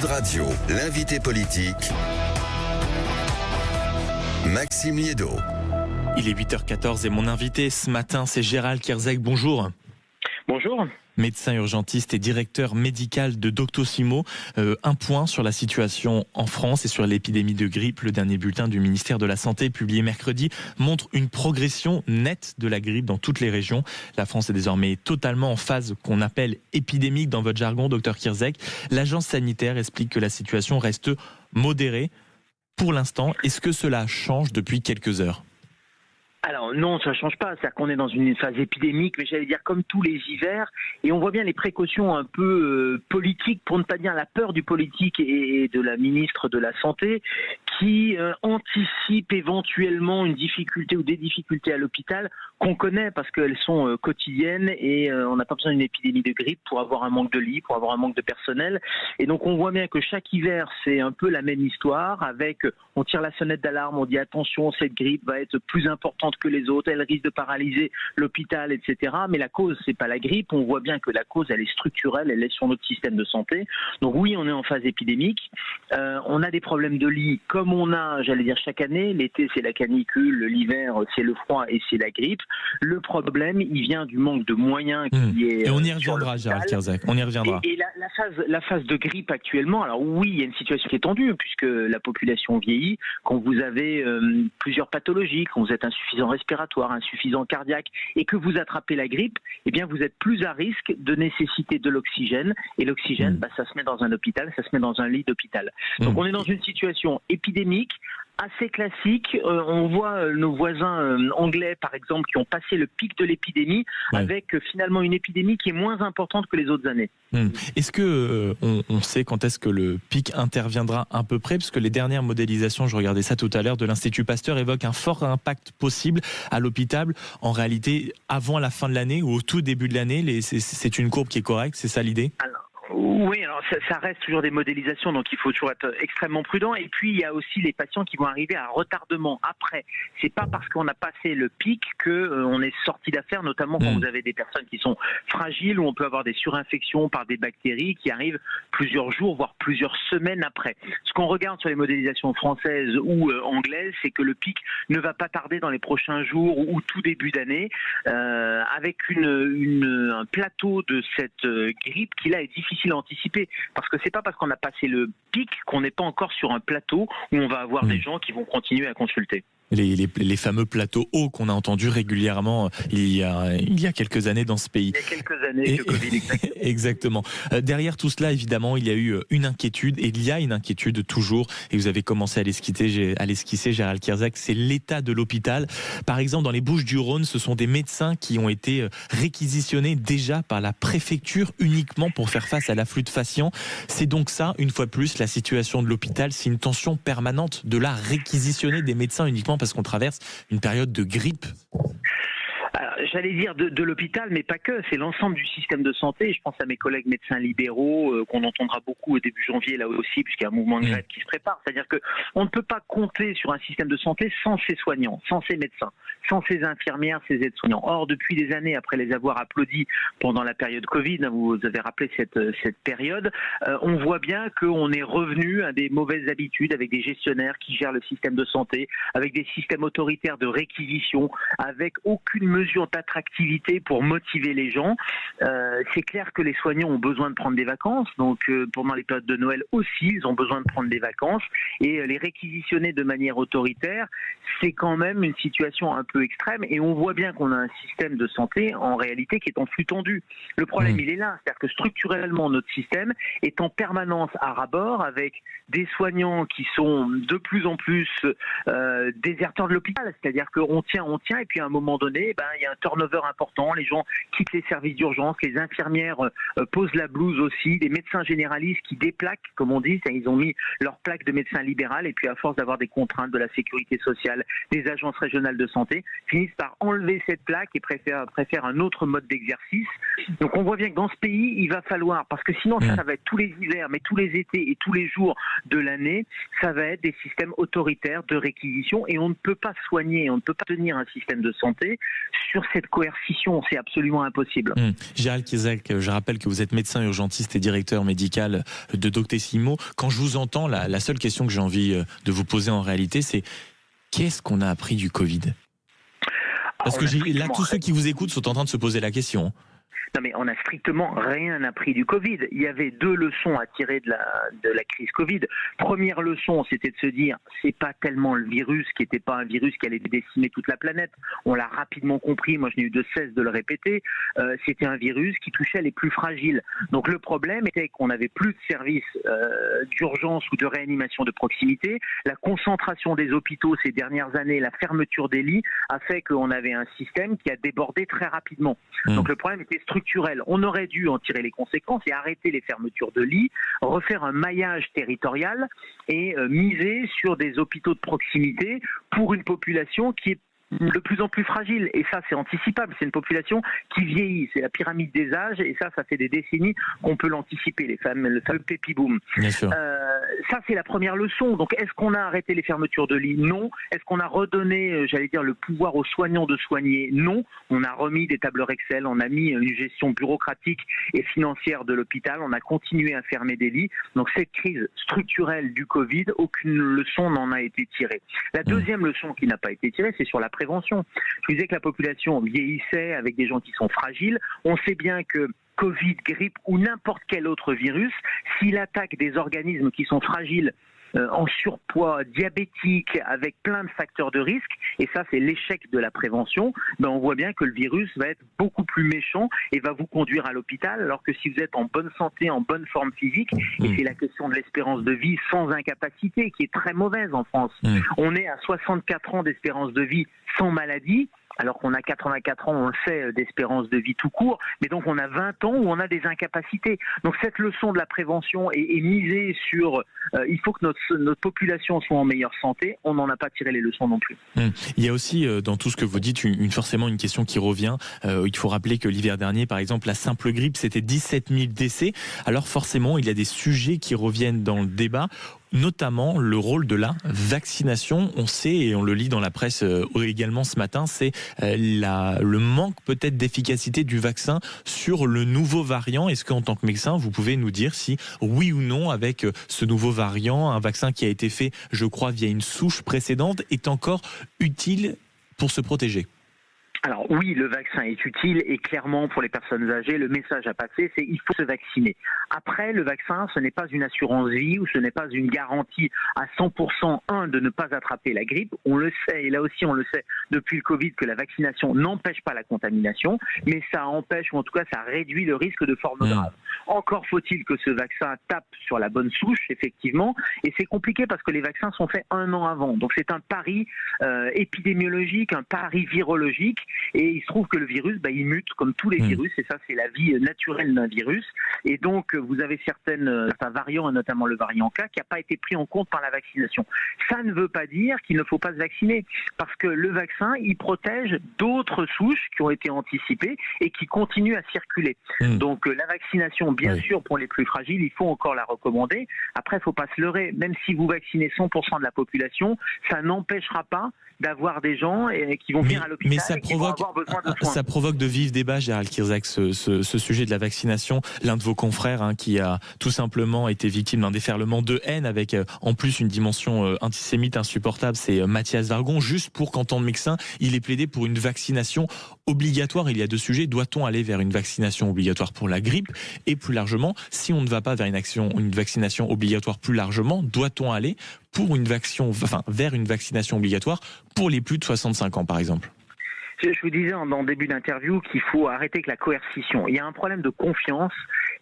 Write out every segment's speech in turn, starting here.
Radio, l'invité politique, Maxime Liédot. Il est 8h14 et mon invité ce matin, c'est Gérald Kierzek. Bonjour. Bonjour. Médecin urgentiste et directeur médical de Doctissimo. Un point sur la situation en France et sur l'épidémie de grippe. Le dernier bulletin du ministère de la Santé, publié mercredi, montre une progression nette de la grippe dans toutes les régions. La France est désormais totalement en phase qu'on appelle épidémique dans votre jargon, docteur Kierzek. L'agence sanitaire explique que la situation reste modérée pour l'instant. Est-ce que cela change depuis quelques heures ? Alors non, ça ne change pas, c'est-à-dire qu'on est dans une phase épidémique, mais j'allais dire comme tous les hivers, et on voit bien les précautions un peu politiques, pour ne pas dire la peur du politique et de la ministre de la Santé, qui anticipe éventuellement une difficulté ou des difficultés à l'hôpital qu'on connaît parce qu'elles sont quotidiennes et on n'a pas besoin d'une épidémie de grippe pour avoir un manque de lits, pour avoir un manque de personnel. Et donc on voit bien que chaque hiver, c'est un peu la même histoire avec, on tire la sonnette d'alarme, on dit attention, cette grippe va être plus importante que les autres, elle risque de paralyser l'hôpital, etc. Mais la cause, c'est pas la grippe. On voit bien que la cause, elle est structurelle, elle est sur notre système de santé. Donc oui, on est en phase épidémique. On a des problèmes de lits comme on a, j'allais dire, chaque année. L'été, c'est la canicule, l'hiver, c'est le froid et c'est la grippe. Le problème, il vient du manque de moyens qui est... Et on y reviendra, Gérald Kierzek, on y reviendra. Et la phase de grippe actuellement, alors oui, il y a une situation qui est tendue, puisque la population vieillit, quand vous avez plusieurs pathologies, quand vous êtes insuffisant respiratoire, insuffisant cardiaque, et que vous attrapez la grippe, eh bien vous êtes plus à risque de nécessiter de l'oxygène, et l'oxygène, ça se met dans un hôpital, ça se met dans un lit d'hôpital. Donc on est dans une situation épidémique, assez classique. On voit nos voisins anglais, par exemple, qui ont passé le pic de l'épidémie avec finalement une épidémie qui est moins importante que les autres années. Est-ce que on sait quand est-ce que le pic interviendra à peu près ? Parce que les dernières modélisations, je regardais ça tout à l'heure, de l'Institut Pasteur évoquent un fort impact possible à l'hôpital. En réalité, avant la fin de l'année ou au tout début de l'année, c'est une courbe qui est correcte, c'est ça l'idée ? Oui, alors ça reste toujours des modélisations, donc il faut toujours être extrêmement prudent. Et puis il y a aussi les patients qui vont arriver à retardement après. C'est pas parce qu'on a passé le pic que on est sorti d'affaire, notamment quand vous avez des personnes qui sont fragiles, où on peut avoir des surinfections par des bactéries qui arrivent plusieurs jours, voire plusieurs semaines après. Ce qu'on regarde sur les modélisations françaises ou anglaises, c'est que le pic ne va pas tarder dans les prochains jours ou tout début d'année, avec un plateau de cette grippe qui là est difficile à anticiper, parce que c'est pas parce qu'on a passé le pic qu'on n'est pas encore sur un plateau où on va avoir des gens qui vont continuer à consulter. Les fameux plateaux hauts qu'on a entendus régulièrement il y a quelques années dans ce pays. Il y a quelques années, le Covid, exactement. Exactement. Derrière tout cela, évidemment, il y a eu une inquiétude, et il y a une inquiétude toujours, et vous avez commencé à l'esquisser, Gérald Kierzek, c'est l'état de l'hôpital. Par exemple, dans les Bouches-du-Rhône, ce sont des médecins qui ont été réquisitionnés déjà par la préfecture uniquement pour faire face à l'afflux de patients. C'est donc ça, une fois de plus, la situation de l'hôpital, c'est une tension permanente de la réquisitionner des médecins uniquement parce qu'on traverse une période de grippe. Alors, j'allais dire de l'hôpital, mais pas que. C'est l'ensemble du système de santé. Je pense à mes collègues médecins libéraux qu'on entendra beaucoup au début janvier là aussi, puisqu'il y a un mouvement de grève qui se prépare. C'est-à-dire que on ne peut pas compter sur un système de santé sans ses soignants, sans ses médecins, sans ses infirmières, ses aides-soignants. Or, depuis des années, après les avoir applaudis pendant la période Covid, vous avez rappelé cette période, on voit bien qu'on est revenu à des mauvaises habitudes avec des gestionnaires qui gèrent le système de santé, avec des systèmes autoritaires de réquisition, avec aucune mesure d'attractivité pour motiver les gens. C'est clair que les soignants ont besoin de prendre des vacances, donc pendant les périodes de Noël aussi, ils ont besoin de prendre des vacances, et les réquisitionner de manière autoritaire, c'est quand même une situation un peu extrême, et on voit bien qu'on a un système de santé en réalité qui est en flux tendu. Le problème, il est là, c'est-à-dire que structurellement, notre système est en permanence à ras-bord, avec des soignants qui sont de plus en plus déserteurs de l'hôpital, c'est-à-dire qu'on tient, et puis à un moment donné, il y a un turnover important, les gens quittent les services d'urgence, les infirmières posent la blouse aussi, les médecins généralistes qui déplaquent, comme on dit, ils ont mis leur plaque de médecin libéral, et puis à force d'avoir des contraintes de la sécurité sociale, des agences régionales de santé, finissent par enlever cette plaque et préfèrent un autre mode d'exercice. Donc on voit bien que dans ce pays, il va falloir, parce que sinon ça va être tous les hivers, mais tous les étés et tous les jours de l'année, ça va être des systèmes autoritaires de réquisition, et on ne peut pas soigner, on ne peut pas tenir un système de santé sur cette coercition, c'est absolument impossible. Gérald Kierzak, je rappelle que vous êtes médecin urgentiste et directeur médical de Doctissimo. Quand je vous entends, la seule question que j'ai envie de vous poser en réalité, c'est qu'est-ce qu'on a appris du Covid ? Parce que là, tous ceux qui vous écoutent sont en train de se poser la question. Non mais on n'a strictement rien appris du Covid. Il y avait 2 leçons à tirer de la crise Covid. Première leçon, c'était de se dire, c'est pas tellement le virus qui n'était pas un virus qui allait décimer toute la planète. On l'a rapidement compris, moi je n'ai eu de cesse de le répéter, c'était un virus qui touchait les plus fragiles. Donc le problème était qu'on n'avait plus de services d'urgence ou de réanimation de proximité. La concentration des hôpitaux ces dernières années, la fermeture des lits, a fait qu'on avait un système qui a débordé très rapidement. Donc le problème était structurel. On aurait dû en tirer les conséquences et arrêter les fermetures de lits, refaire un maillage territorial et miser sur des hôpitaux de proximité pour une population qui est de plus en plus fragile, et ça c'est anticipable, c'est une population qui vieillit, c'est la pyramide des âges, et ça fait des décennies qu'on peut l'anticiper, le fameux pépi boom. Bien sûr. Ça c'est la première leçon. Donc est-ce qu'on a arrêté les fermetures de lits? Non. Est-ce qu'on a redonné, le pouvoir aux soignants de soigner? Non. On a remis des tableurs Excel, on a mis une gestion bureaucratique et financière de l'hôpital, on a continué à fermer des lits. Donc cette crise structurelle du Covid, aucune leçon n'en a été tirée. La deuxième leçon qui n'a pas été tirée, c'est sur la prévention. Je vous disais que la population vieillissait avec des gens qui sont fragiles. On sait bien que Covid, grippe ou n'importe quel autre virus, s'il attaque des organismes qui sont fragiles, en surpoids, diabétiques, avec plein de facteurs de risque, et ça c'est l'échec de la prévention, on voit bien que le virus va être beaucoup plus méchant et va vous conduire à l'hôpital, alors que si vous êtes en bonne santé, en bonne forme physique, et c'est la question de l'espérance de vie sans incapacité qui est très mauvaise en France. On est à 64 ans d'espérance de vie sans maladie, alors qu'on a 84 ans, on le sait, d'espérance de vie tout court, mais donc on a 20 ans où on a des incapacités. Donc cette leçon de la prévention est misée sur il faut que notre population soit en meilleure santé, on n'en a pas tiré les leçons non plus. Il y a aussi dans tout ce que vous dites forcément une question qui revient. Il faut rappeler que l'hiver dernier, par exemple, la simple grippe, c'était 17 000 décès. Alors forcément, il y a des sujets qui reviennent dans le débat, notamment le rôle de la vaccination. On sait, et on le lit dans la presse également ce matin, c'est le manque peut-être d'efficacité du vaccin sur le nouveau variant. Est-ce qu'en tant que médecin, vous pouvez nous dire si, oui ou non, avec ce nouveau variant, un vaccin qui a été fait, je crois, via une souche précédente, est encore utile pour se protéger ? Alors oui, le vaccin est utile et clairement pour les personnes âgées, le message à passer, c'est il faut se vacciner. Après, le vaccin, ce n'est pas une assurance vie ou ce n'est pas une garantie à 100% de ne pas attraper la grippe. On le sait, et là aussi on le sait depuis le Covid, que la vaccination n'empêche pas la contamination, mais ça empêche, ou en tout cas ça réduit le risque de forme grave. Encore faut-il que ce vaccin tape sur la bonne souche, effectivement, et c'est compliqué parce que les vaccins sont faits 1 an avant. Donc c'est un pari épidémiologique, un pari virologique, et il se trouve que le virus, il mute comme tous les virus, et ça c'est la vie naturelle d'un virus. Et donc vous avez certains variants, et notamment le variant K, qui n'a pas été pris en compte par la vaccination. Ça ne veut pas dire qu'il ne faut pas se vacciner, parce que le vaccin, il protège d'autres souches qui ont été anticipées et qui continuent à circuler. Donc la vaccination, bien sûr, pour les plus fragiles, il faut encore la recommander. Après, il ne faut pas se leurrer. Même si vous vaccinez 100% de la population, ça n'empêchera pas d'avoir des gens qui vont venir à l'hôpital et qui vont avoir besoin de soins. Ça provoque de vifs débats, Gérald Kierzak, ce sujet de la vaccination. L'un de vos confrères qui a tout simplement été victime d'un déferlement de haine avec en plus une dimension antisémite insupportable, c'est Mathias Vargon, juste pour qu'en tant que médecin, il ait plaidé pour une vaccination obligatoire. Il y a 2 sujets. Doit-on aller vers une vaccination obligatoire pour la grippe? Et plus largement, si on ne va pas vers une vaccination obligatoire plus largement, doit-on aller vers une vaccination obligatoire pour les plus de 65 ans, par exemple? Je vous disais en début d'interview qu'il faut arrêter avec la coercition. Il y a un problème de confiance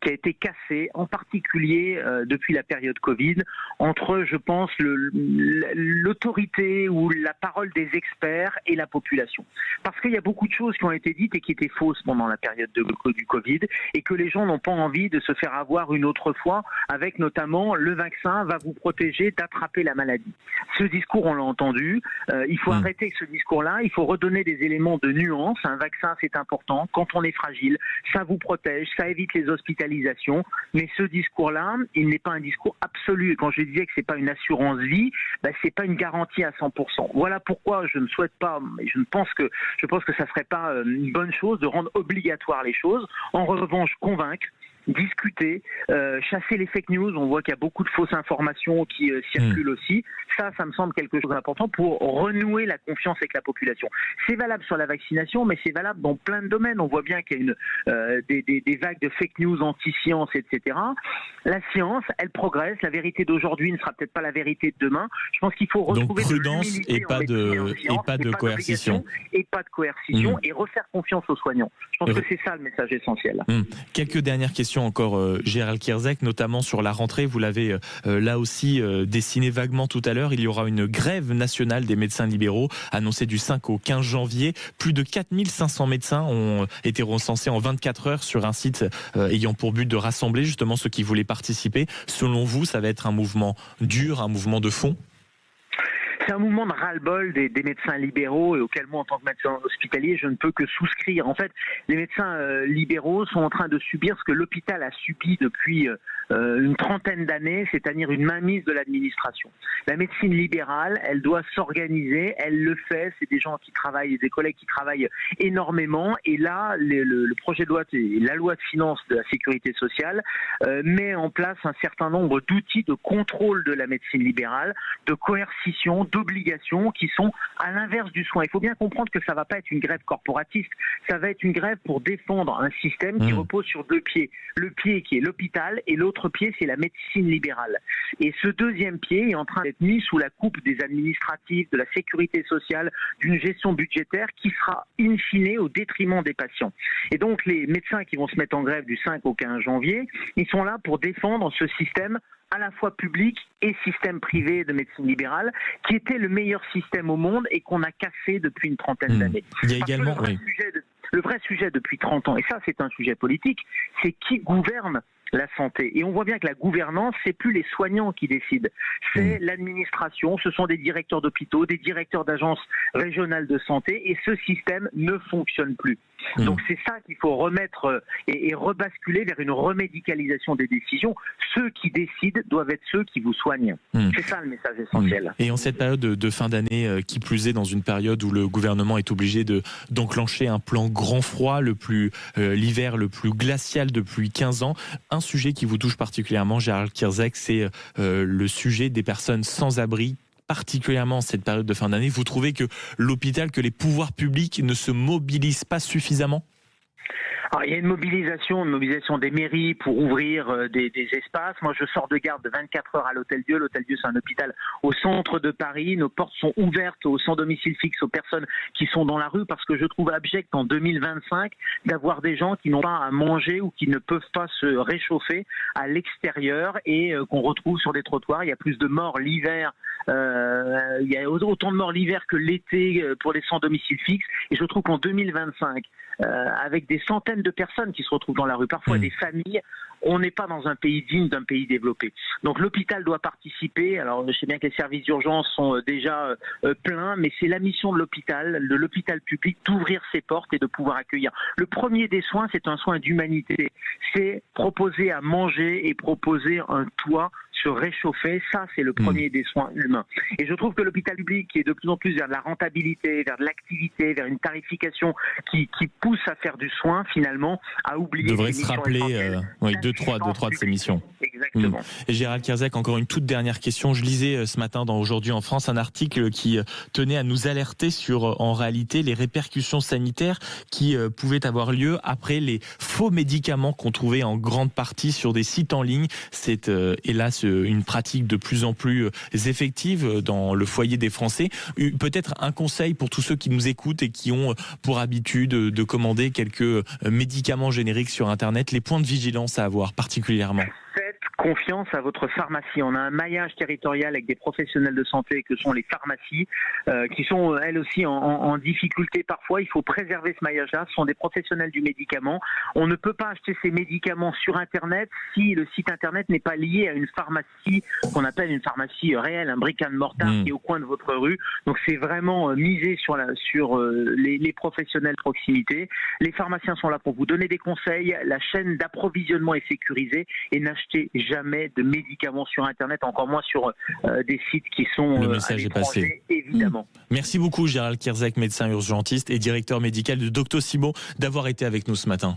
qui a été cassé, en particulier depuis la période Covid, entre, je pense, l'autorité ou la parole des experts et la population. Parce qu'il y a beaucoup de choses qui ont été dites et qui étaient fausses pendant la période du Covid, et que les gens n'ont pas envie de se faire avoir une autre fois, avec notamment le vaccin va vous protéger d'attraper la maladie. Ce discours, on l'a entendu, il faut arrêter ce discours-là, il faut redonner des éléments de nuance. Un vaccin, c'est important. Quand on est fragile, ça vous protège, ça évite les hospitalisations, médicalisation. Mais ce discours-là, il n'est pas un discours absolu. Et quand je disais que c'est pas une assurance vie, c'est pas une garantie à 100%. Voilà pourquoi je ne souhaite pas, et je pense que ça serait pas une bonne chose de rendre obligatoire les choses. En revanche, convaincre, discuter, chasser les fake news. On voit qu'il y a beaucoup de fausses informations qui circulent aussi. Ça me semble quelque chose d'important pour renouer la confiance avec la population. C'est valable sur la vaccination, mais c'est valable dans plein de domaines. On voit bien qu'il y a des vagues de fake news anti-science, etc. La science, elle progresse. La vérité d'aujourd'hui ne sera peut-être pas la vérité de demain. Je pense qu'il faut retrouver donc prudence et pas de coercition. Et pas de coercition et refaire confiance aux soignants. Je pense que c'est ça le message essentiel. Quelques dernières questions encore, Gérald Kierzek, notamment sur la rentrée. Vous l'avez là aussi dessiné vaguement tout à l'heure. Il y aura une grève nationale des médecins libéraux annoncée du 5 au 15 janvier. Plus de 4500 médecins ont été recensés en 24 heures sur un site ayant pour but de rassembler justement ceux qui voulaient participer. Selon vous, ça va être un mouvement dur, un mouvement de fond ? C'est un mouvement de ras-le-bol des médecins libéraux et auquel moi, en tant que médecin hospitalier, je ne peux que souscrire. En fait, les médecins libéraux sont en train de subir ce que l'hôpital a subi depuis une trentaine d'années, c'est-à-dire une mainmise de l'administration. La médecine libérale, elle doit s'organiser, elle le fait, c'est des gens qui travaillent, des collègues qui travaillent énormément, et là, le projet de loi et la loi de finances de la sécurité sociale met en place un certain nombre d'outils de contrôle de la médecine libérale, de coercition, d'obligations qui sont à l'inverse du soin. Il faut bien comprendre que ça ne va pas être une grève corporatiste, ça va être une grève pour défendre un système qui repose sur deux pieds. Le pied qui est l'hôpital et l'autre pied c'est la médecine libérale. Et ce deuxième pied est en train d'être mis sous la coupe des administratifs, de la sécurité sociale, d'une gestion budgétaire qui sera in fine au détriment des patients. Et donc les médecins qui vont se mettre en grève du 5 au 15 janvier, ils sont là pour défendre ce système à la fois public et système privé de médecine libérale, qui était le meilleur système au monde et qu'on a cassé depuis une trentaine d'années. Il y a également... Le vrai sujet depuis 30 ans, et ça c'est un sujet politique, c'est qui gouverne la santé. Et on voit bien que la gouvernance, c'est plus les soignants qui décident, c'est l'administration, ce sont des directeurs d'hôpitaux, des directeurs d'agences régionales de santé, et ce système ne fonctionne plus. Donc c'est ça qu'il faut remettre et rebasculer vers une remédicalisation des décisions. Ceux qui décident doivent être ceux qui vous soignent. C'est ça le message essentiel. Et en cette période de fin d'année, qui plus est dans une période où le gouvernement est obligé d'enclencher un plan grand froid, l'hiver le plus glacial depuis 15 ans, un sujet qui vous touche particulièrement, Gérald Kierzek, c'est le sujet des personnes sans abri, particulièrement en cette période de fin d'année. Vous trouvez que l'hôpital, que les pouvoirs publics ne se mobilisent pas suffisamment ? Alors, il y a une mobilisation des mairies pour ouvrir des espaces. Moi, je sors de garde de 24 heures à l'Hôtel-Dieu. L'Hôtel-Dieu, c'est un hôpital au centre de Paris. Nos portes sont ouvertes aux sans domicile fixe, aux personnes qui sont dans la rue, parce que je trouve abject en 2025 d'avoir des gens qui n'ont pas à manger ou qui ne peuvent pas se réchauffer à l'extérieur et qu'on retrouve sur des trottoirs. Il y a plus de morts l'hiver. Il y a autant de morts l'hiver que l'été pour les sans domicile fixe. Et je trouve qu'en 2025, avec des centaines de personnes qui se retrouvent dans la rue, parfois des familles, on n'est pas dans un pays digne d'un pays développé. Donc l'hôpital doit participer. Alors je sais bien que les services d'urgence sont déjà pleins, mais c'est la mission de l'hôpital public, d'ouvrir ses portes et de pouvoir accueillir. Le premier des soins, c'est un soin d'humanité. C'est proposer à manger et proposer un toit, se réchauffer. Ça, c'est le premier des soins humains. Et je trouve que l'hôpital public, qui est de plus en plus vers de la rentabilité, vers de l'activité, vers une tarification qui pousse à faire du soin, finalement, à oublier... devrait se rappeler deux, trois de ces missions. Exactement. Et Gérald Kierzek, encore une toute dernière question. Je lisais ce matin dans Aujourd'hui en France un article qui tenait à nous alerter sur, en réalité, les répercussions sanitaires qui pouvaient avoir lieu après les faux médicaments qu'on trouvait en grande partie sur des sites en ligne. C'est hélas une pratique de plus en plus effective dans le foyer des Français. Peut-être un conseil pour tous ceux qui nous écoutent et qui ont pour habitude de commander quelques médicaments génériques sur Internet, les points de vigilance à avoir particulièrement. Faites confiance à votre pharmacie. On a un maillage territorial avec des professionnels de santé que sont les pharmacies, qui sont elles aussi en difficulté parfois. Il faut préserver ce maillage-là. Ce sont des professionnels du médicament. On ne peut pas acheter ces médicaments sur Internet si le site Internet n'est pas lié à une pharmacie qu'on appelle une pharmacie réelle, un brick and mortar qui est au coin de votre rue. Donc c'est vraiment miser sur les professionnels de proximité. Les pharmaciens sont là pour vous donner des conseils. La chaîne d'approvisionnement est sécurisée et n'achetez jamais de médicaments sur Internet, encore moins sur des sites qui sont le message est passé, évidemment. Merci beaucoup Gérald Kierzek, médecin urgentiste et directeur médical de Doctissimo, d'avoir été avec nous ce matin.